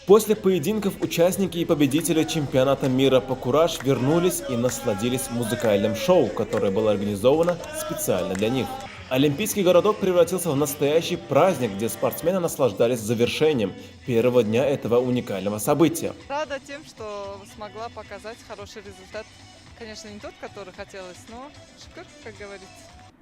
После поединков участники и победители чемпионата мира по кураж вернулись и насладились музыкальным шоу, которое было организовано специально для них. Олимпийский городок превратился в настоящий праздник, где спортсмены наслаждались завершением первого дня этого уникального события. Рада тем, что смогла показать хороший результат. Конечно, не тот, который хотелось, но шкур, как говорится.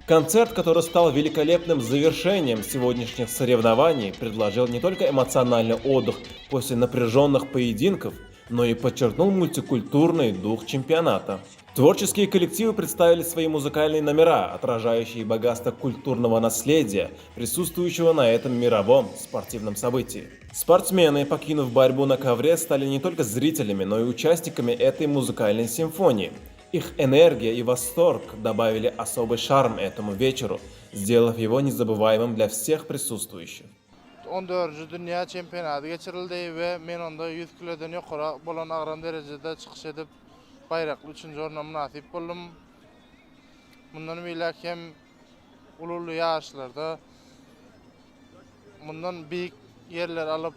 Концерт, который стал великолепным завершением сегодняшних соревнований, предложил не только эмоциональный отдых после напряженных поединков, но и подчеркнул мультикультурный дух чемпионата. Творческие коллективы представили свои музыкальные номера, отражающие богатство культурного наследия, присутствующего на этом мировом спортивном событии. Спортсмены, покинув борьбу на ковре, стали не только зрителями, но и участниками этой музыкальной симфонии. Их энергия и восторг добавили особый шарм этому вечеру, сделав его незабываемым для всех присутствующих. 14 Dünya Çempionatı geçirildi ve men onda 100 kilodan yuqori bolan agran derejede çıkış edip bayraklı 3-nji oruna munasip boldum. Bundan beýle hem ululu ýaşlarda bundan büyük yerler alıp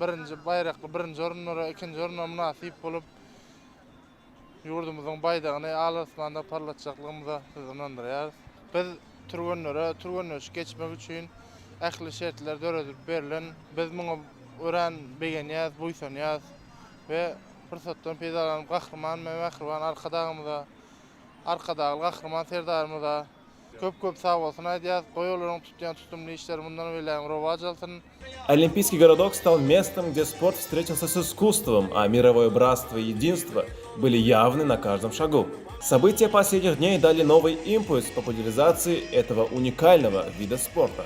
birinci bayraklı birinci orunlara, ikinci oruna munasip bolup yurdumuzun baydagyny alasmanda parlatjaklygymyza hyzmlandyrýar. Biz turgönlere geçmek üçin ähli şertler döredip berilen, biz muňa ören begenýäs, buýsanýas we fırsatdan peýdalanyp gahrman we mähriban arkadagy gahrman serdarymyza köp sag bolsun aýdýas, goýularyň tutýan tutumly işleri mundan beýle rowaj alsyn. Олимпийский городок стал местом, где спорт встретился с искусством, а мировое братство и единство были явны на каждом шагу. События последних дней дали новый импульс популяризации этого уникального вида спорта.